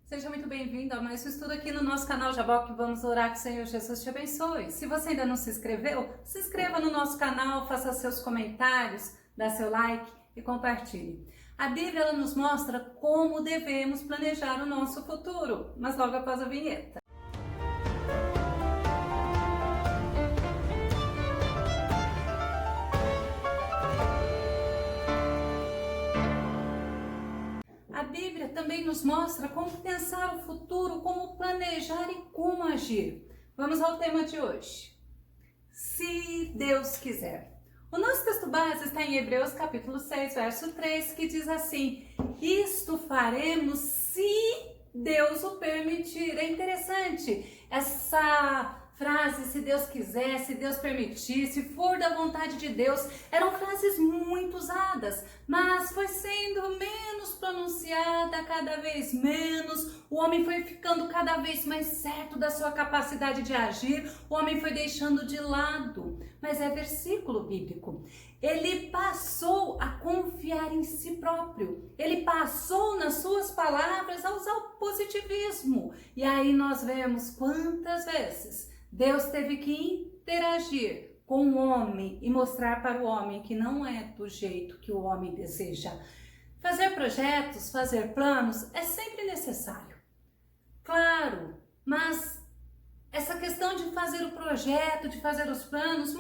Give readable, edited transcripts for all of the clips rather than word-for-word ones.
Seja muito bem-vindo a mais um estudo aqui no nosso canal Jaboque. Vamos orar que o Senhor Jesus te abençoe. Se você ainda não se inscreveu, se inscreva no nosso canal, faça seus comentários, dá seu like e compartilhe. A Bíblia ela nos mostra como devemos planejar o nosso futuro, mas logo após a vinheta. A Bíblia também nos mostra como pensar o futuro, como planejar e como agir. Vamos ao tema de hoje. Se Deus quiser. O nosso texto base está em Hebreus capítulo 6, verso 3, que diz assim: isto faremos se Deus o permitir. É interessante essa frase, se Deus quiser, se Deus permitir, se for da vontade de Deus, eram frases muito usadas, mas foi sendo menos pronunciada, cada vez menos, o homem foi ficando cada vez mais certo da sua capacidade de agir, o homem foi deixando de lado, mas é versículo bíblico. Ele passou a confiar em si próprio, ele passou nas suas palavras a usar o positivismo, e aí nós vemos quantas vezes Deus teve que interagir com o homem e mostrar para o homem que não é do jeito que o homem deseja. Fazer projetos, fazer planos é sempre necessário, claro, mas essa questão de fazer o projeto, de fazer os planos,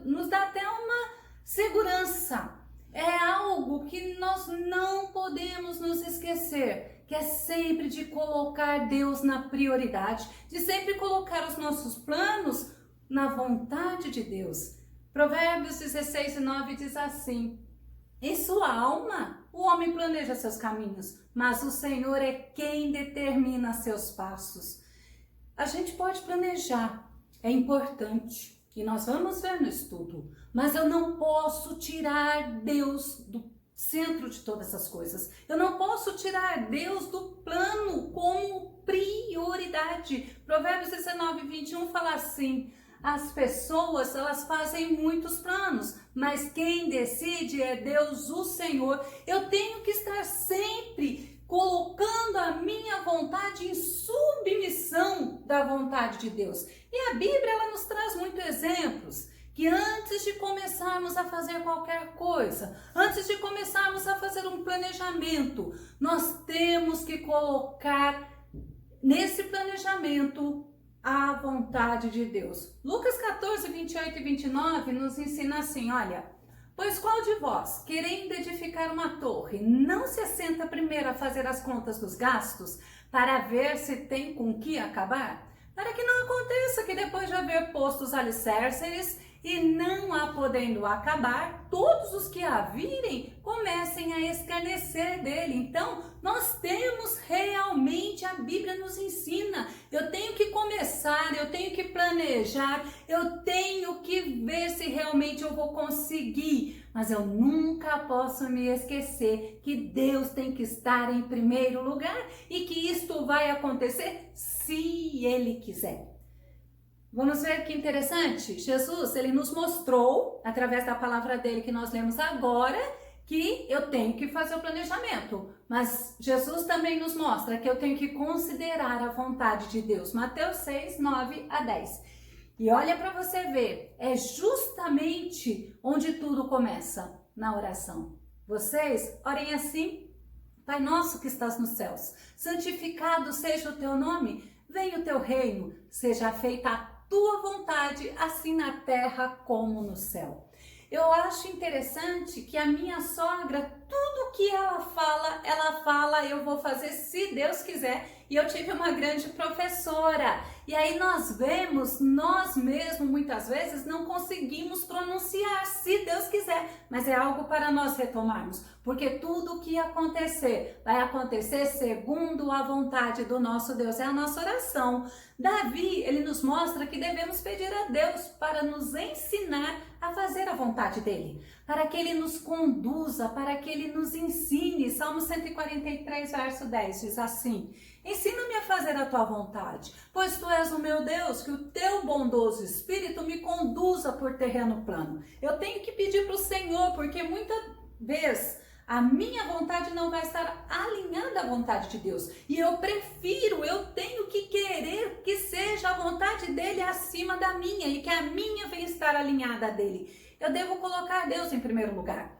nos dá até uma segurança. É algo que nós não podemos nos esquecer, que é sempre de colocar Deus na prioridade, de sempre colocar os nossos planos na vontade de Deus. Provérbios 16:9 diz assim: em sua alma o homem planeja seus caminhos, mas o Senhor é quem determina seus passos. A gente pode planejar, é importante. E nós vamos ver no estudo, mas eu não posso tirar Deus do centro de todas as coisas. Eu não posso tirar Deus do plano como prioridade. Provérbios 19:21 fala assim: as pessoas, elas fazem muitos planos, mas quem decide é Deus, o Senhor. Eu tenho que estar sempre colocando a minha vontade em submissão da vontade de Deus. E a Bíblia ela nos traz muitos exemplos que antes de começarmos a fazer qualquer coisa, antes de começarmos a fazer um planejamento, nós temos que colocar nesse planejamento a vontade de Deus. Lucas 14:28 e 29 nos ensina assim, olha: pois qual de vós, querendo edificar uma torre, não se assenta primeiro a fazer as contas dos gastos, para ver se tem com que acabar? Para que não aconteça que depois de haver posto os alicerces e não a podendo acabar, todos os que a virem comecem a escarnecer dele. Então, nós temos realmente, a Bíblia nos ensina, eu tenho que começar, eu tenho que planejar, eu tenho que ver se realmente eu vou conseguir, mas eu nunca posso me esquecer que Deus tem que estar em primeiro lugar e que isto vai acontecer se Ele quiser. Vamos ver que interessante? Jesus, ele nos mostrou, através da palavra dele que nós lemos agora, que eu tenho que fazer o planejamento. Mas Jesus também nos mostra que eu tenho que considerar a vontade de Deus. Mateus 6:9-10. E olha para você ver, é justamente onde tudo começa, na oração. Vocês orem assim: Pai nosso que estás nos céus, santificado seja o teu nome, venha o teu reino, seja feita a tua vontade, assim na terra como no céu. Eu acho interessante que a minha sogra, tudo que ela fala, eu vou fazer se Deus quiser. E eu tive uma grande professora. E aí nós vemos, nós mesmos muitas vezes não conseguimos pronunciar se Deus quiser. Mas é algo para nós retomarmos. Porque tudo o que acontecer, vai acontecer segundo a vontade do nosso Deus. É a nossa oração. Davi, ele nos mostra que devemos pedir a Deus para nos ensinar a fazer a vontade dele. Para que ele nos conduza, para que ele nos ensine. Salmo 143, verso 10 diz assim: ensina-me a fazer a tua vontade, pois tu és o meu Deus, que o teu bondoso Espírito me conduza por terreno plano. Eu tenho que pedir para o Senhor, porque muitas vezes A minha vontade não vai estar alinhada à vontade de Deus. E eu tenho que querer que seja a vontade dele acima da minha e que a minha venha estar alinhada a dele. Eu devo colocar Deus em primeiro lugar.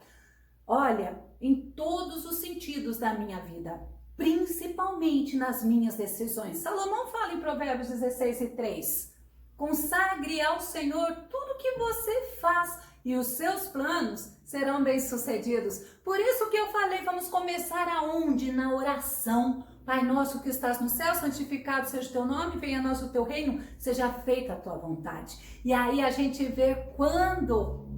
Olha, em todos os sentidos da minha vida, principalmente nas minhas decisões. Salomão fala em Provérbios 16:3. Consagre ao Senhor tudo que você faz e os seus planos serão bem-sucedidos. Por isso que eu falei, vamos começar aonde? Na oração. Pai nosso que estás no céu, santificado seja o teu nome, venha a nós o teu reino, seja feita a tua vontade. E aí a gente vê quando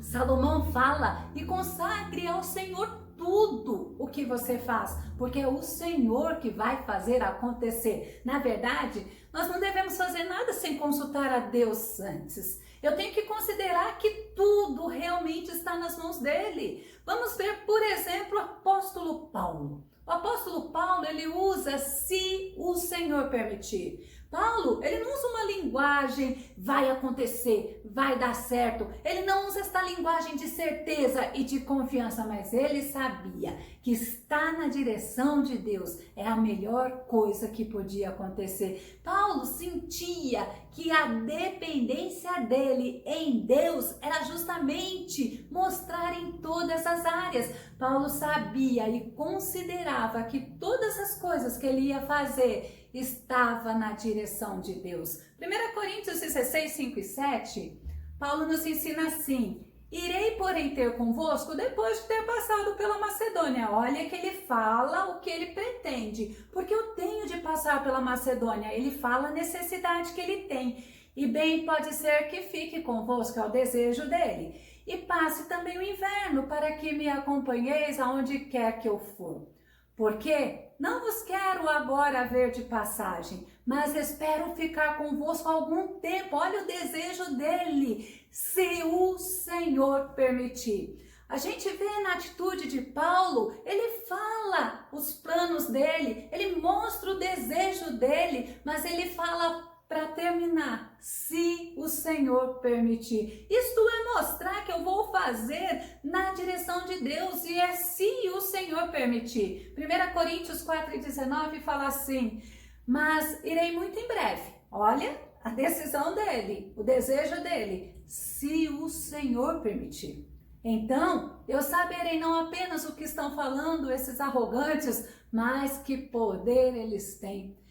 Salomão fala e consagre ao Senhor tudo o que você faz, porque é o Senhor que vai fazer acontecer. Na verdade, nós não devemos fazer nada sem consultar a Deus antes. Eu tenho que considerar que tudo realmente está nas mãos dele. Vamos ver, por exemplo, o apóstolo Paulo. O apóstolo Paulo, ele usa se o Senhor permitir. Paulo, ele não usa uma linguagem vai acontecer, vai dar certo. Ele não usa esta linguagem de certeza e de confiança, mas ele sabia que estar na direção de Deus é a melhor coisa que podia acontecer. Paulo sentia que a dependência dele em Deus era justamente mostrar em todas as áreas. Paulo sabia e considerava que todas as coisas que ele ia fazer estava na direção de Deus. 1 Coríntios 16, 5 e 7, Paulo nos ensina assim: irei, porém, ter convosco depois de ter passado pela Macedônia. Olha que ele fala o que ele pretende, porque eu tenho de passar pela Macedônia. Ele fala a necessidade que ele tem. E bem pode ser que fique convosco, é o desejo dele. E passe também o inverno, para que me acompanheis aonde quer que eu for. Porque não vos quero agora ver de passagem, mas espero ficar convosco algum tempo. Olha o desejo dele, se o Senhor permitir. A gente vê na atitude de Paulo, ele fala os planos dele, ele mostra o desejo dele, mas ele fala para terminar, se o Senhor permitir. Isto é mostrar que eu vou fazer na direção de Deus e é se o Senhor permitir. 1 Coríntios 4:19 fala assim: mas irei muito em breve. Olha a decisão dele, o desejo dele, se o Senhor permitir. Então, eu saberei não apenas o que estão falando esses arrogantes, mas que poder eles têm.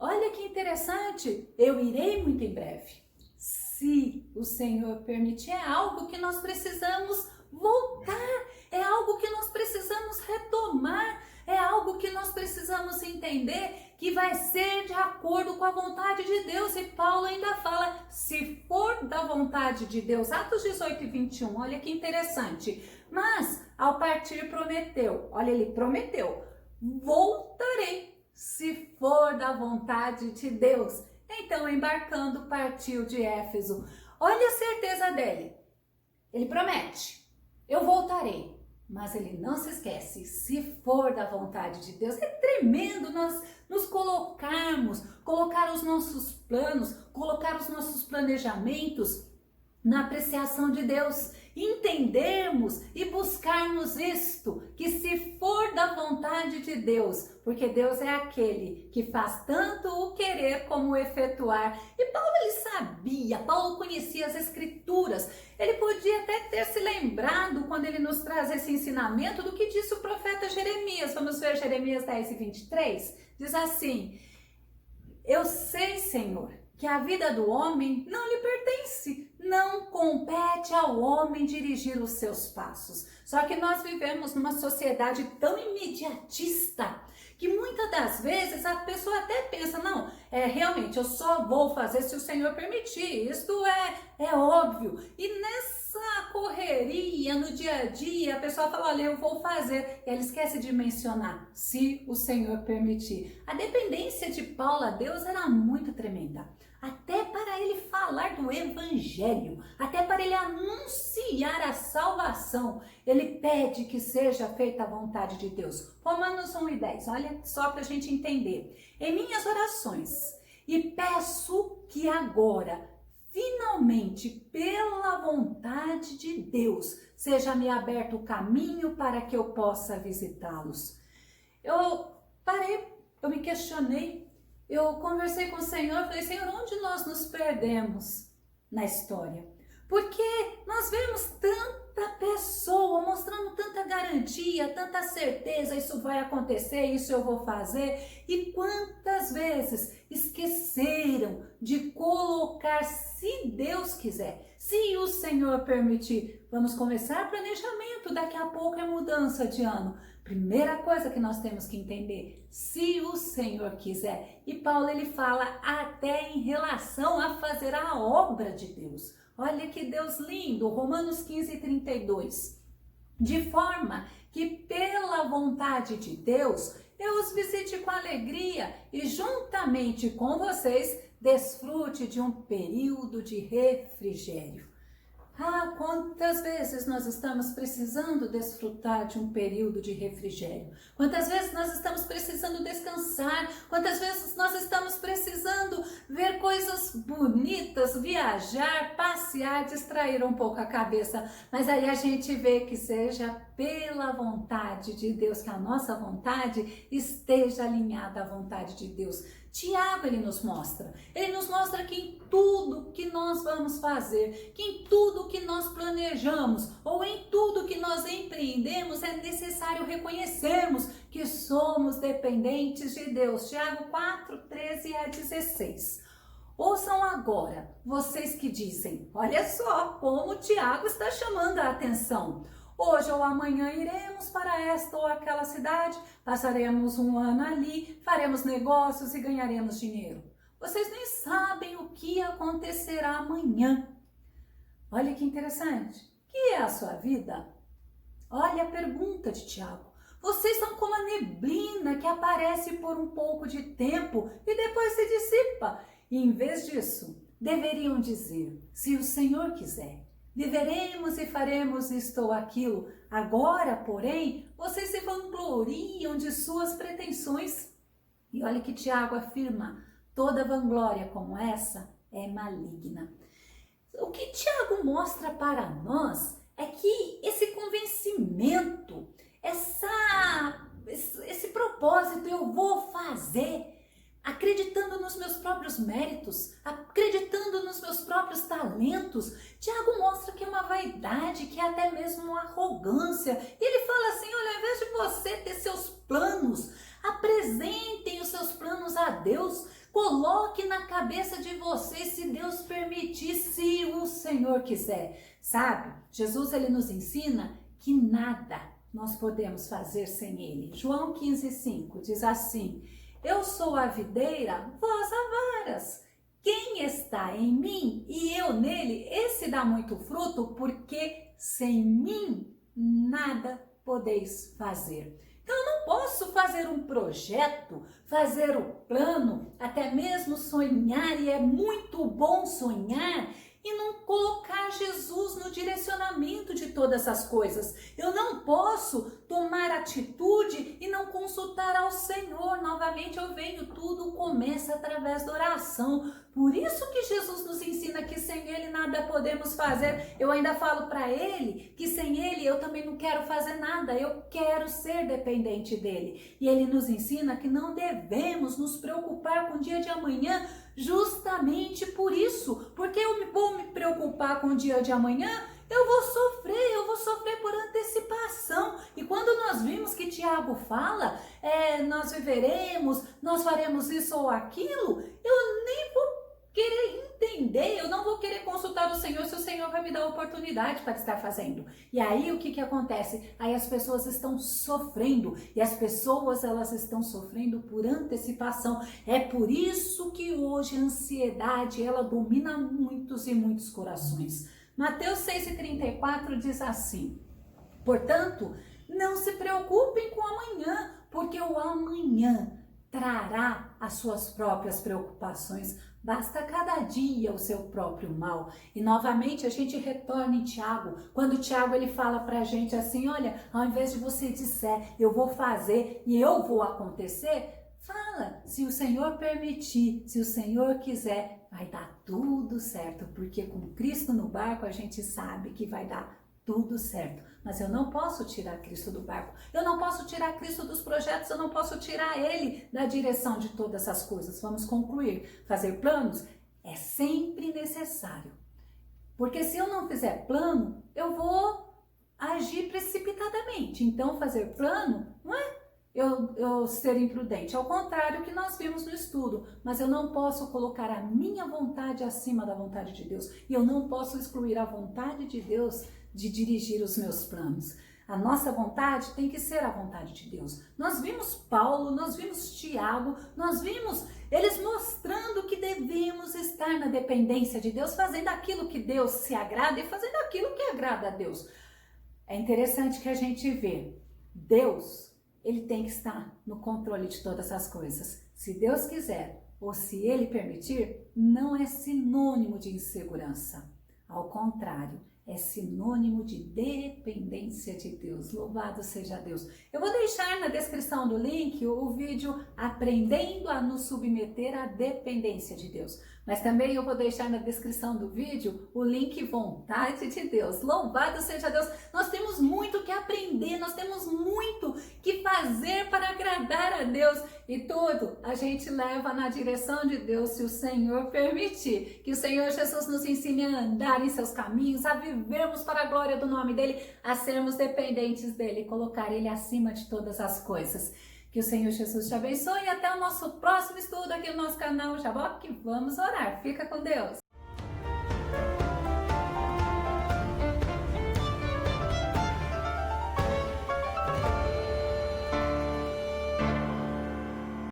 Olha que interessante, eu irei muito em breve. Se o Senhor permitir, é algo que nós precisamos voltar, é algo que nós precisamos retomar, é algo que nós precisamos entender que vai ser de acordo com a vontade de Deus. E Paulo ainda fala, se for da vontade de Deus. Atos 18 e 21, olha que interessante. Mas, ao partir, prometeu, olha, ele prometeu, voltarei. Se for da vontade de Deus. Então, embarcando, partiu de Éfeso. Olha a certeza dele. Ele promete, eu voltarei. Mas ele não se esquece, se for da vontade de Deus. É tremendo nós nos colocar os nossos planos, colocar os nossos planejamentos na apreciação de Deus. Entendermos e buscarmos isto, que se for da vontade de Deus, porque Deus é aquele que faz tanto o querer como o efetuar. E Paulo, ele sabia, Paulo conhecia as Escrituras, ele podia até ter se lembrado, quando ele nos traz esse ensinamento, do que disse o profeta Jeremias. Vamos ver Jeremias 10 e 23, diz assim: eu sei, Senhor, que a vida do homem não lhe pertence, não compete ao homem dirigir os seus passos. Só que nós vivemos numa sociedade tão imediatista que muitas das vezes a pessoa até pensa, não, realmente eu só vou fazer se o Senhor permitir, isto é óbvio. E nessa correria, no dia a dia, a pessoa fala, olha, eu vou fazer, e ela esquece de mencionar, se o Senhor permitir. A dependência de Paulo a Deus era muito tremenda. Até para ele falar do evangelho, até para ele anunciar a salvação, ele pede que seja feita a vontade de Deus. Romanos 1 e 10, olha só para a gente entender. Em minhas orações, e peço que agora finalmente, pela vontade de Deus, seja-me aberto o caminho para que eu possa visitá-los. Eu parei, eu me questionei, eu conversei com o Senhor, falei, Senhor, onde nós nos perdemos na história? Porque nós vemos tanta pessoa mostrando tanta garantia, tanta certeza, isso vai acontecer, isso eu vou fazer. E quantas vezes esqueceram de colocar, se Deus quiser, se o Senhor permitir. Vamos começar planejamento, daqui a pouco é mudança de ano. Primeira coisa que nós temos que entender, se o Senhor quiser. E Paulo ele fala até em relação a fazer a obra de Deus. Olha que Deus lindo, Romanos 15:32. De forma que pela vontade de Deus eu os visite com alegria e juntamente com vocês desfrute de um período de refrigério. Ah, quantas vezes nós estamos precisando desfrutar de um período de refrigério? Quantas vezes nós estamos precisando descansar? Quantas vezes nós estamos precisando ver coisas bonitas, viajar, passear, distrair um pouco a cabeça? Mas aí a gente vê que seja pela vontade de Deus, que a nossa vontade esteja alinhada à vontade de Deus. Tiago, ele nos mostra que em tudo que nós vamos fazer, que em tudo que nós planejamos ou em tudo que nós empreendemos, é necessário reconhecermos que somos dependentes de Deus. Tiago 4:13-16. Ouçam agora, vocês que dizem, olha só como Tiago está chamando a atenção. Hoje ou amanhã iremos para esta ou aquela cidade, passaremos um ano ali, faremos negócios e ganharemos dinheiro. Vocês nem sabem o que acontecerá amanhã. Olha que interessante. O que é a sua vida? Olha a pergunta de Tiago. Vocês são como a neblina que aparece por um pouco de tempo e depois se dissipa. E em vez disso, deveriam dizer, se o Senhor quiser, viveremos e faremos isto ou aquilo. Agora, porém, vocês se vangloriam de suas pretensões. E olha que Tiago afirma, toda vanglória como essa é maligna. O que Tiago mostra para nós é que esse convencimento, esse propósito, eu vou fazer, acreditando nos meus próprios méritos, acreditando nos meus próprios talentos. Tiago mostra que é uma vaidade, que é até mesmo uma arrogância. E ele fala assim, olha, ao invés de você ter seus planos, apresentem os seus planos a Deus, coloque na cabeça de vocês, se Deus permitir, se o Senhor quiser. Sabe, Jesus ele nos ensina que nada nós podemos fazer sem Ele. João 15:5 diz assim, eu sou a videira, vós a varas. Quem está em mim e eu nele, esse dá muito fruto, porque sem mim nada podeis fazer. Então eu não posso fazer um projeto, fazer o plano, até mesmo sonhar, e é muito bom sonhar, e não colocar Jesus no direcionamento de todas as coisas. Eu não posso tomar atitude e não consultar ao Senhor. Novamente eu venho, tudo começa através da oração. Por isso que Jesus nos ensina que sem Ele nada podemos fazer. Eu ainda falo para Ele que sem Ele eu também não quero fazer nada. Eu quero ser dependente dEle. E Ele nos ensina que não devemos nos preocupar com o dia de amanhã, justamente por isso, porque eu vou me preocupar com o dia de amanhã, eu vou sofrer por antecipação. E quando nós vimos que Tiago fala, nós viveremos, nós faremos isso ou aquilo, eu nem vou querer entender, eu não vou querer consultar o Senhor se o Senhor vai me dar a oportunidade para estar fazendo. E aí o que acontece? Aí as pessoas estão sofrendo, e as pessoas elas estão sofrendo por antecipação. É por isso que hoje a ansiedade ela domina muitos e muitos corações. Mateus 6:34 diz assim, portanto, não se preocupem com o amanhã, porque o amanhã trará as suas próprias preocupações. Basta cada dia o seu próprio mal. E novamente a gente retorna em Tiago, quando Tiago ele fala pra gente assim, olha, ao invés de você dizer, eu vou fazer e eu vou acontecer, fala, fala, se o Senhor permitir, se o Senhor quiser, vai dar tudo certo, porque com Cristo no barco a gente sabe que vai dar tudo certo. Mas eu não posso tirar Cristo do barco, eu não posso tirar Cristo dos projetos, eu não posso tirar Ele da direção de todas essas coisas. Vamos concluir. Fazer planos é sempre necessário, porque se eu não fizer plano, eu vou agir precipitadamente. Então, fazer plano não é eu ser imprudente, ao contrário que nós vimos no estudo, mas eu não posso colocar a minha vontade acima da vontade de Deus, e eu não posso excluir a vontade de Deus de dirigir os meus planos. A nossa vontade tem que ser a vontade de Deus. Nós vimos Paulo, nós vimos Tiago, nós vimos eles mostrando que devemos estar na dependência de Deus, fazendo aquilo que Deus se agrada e fazendo aquilo que agrada a Deus. É interessante que a gente vê, Deus, Ele tem que estar no controle de todas as coisas. Se Deus quiser ou se Ele permitir, não é sinônimo de insegurança. Ao contrário, é sinônimo de dependência de Deus. Louvado seja Deus. Eu vou deixar na descrição do link o vídeo Aprendendo a nos submeter à dependência de Deus. Mas também eu vou deixar na descrição do vídeo o link Vontade de Deus. Louvado seja Deus. Nós temos muito que aprender, nós temos muito que fazer para agradar a Deus. E tudo a gente leva na direção de Deus, se o Senhor permitir. Que o Senhor Jesus nos ensine a andar em seus caminhos, a vivermos para a glória do nome dEle, a sermos dependentes dEle, colocar Ele acima de todas as coisas. Que o Senhor Jesus te abençoe e até o nosso próximo estudo aqui no nosso canal Jaboque. Vamos orar. Fica com Deus.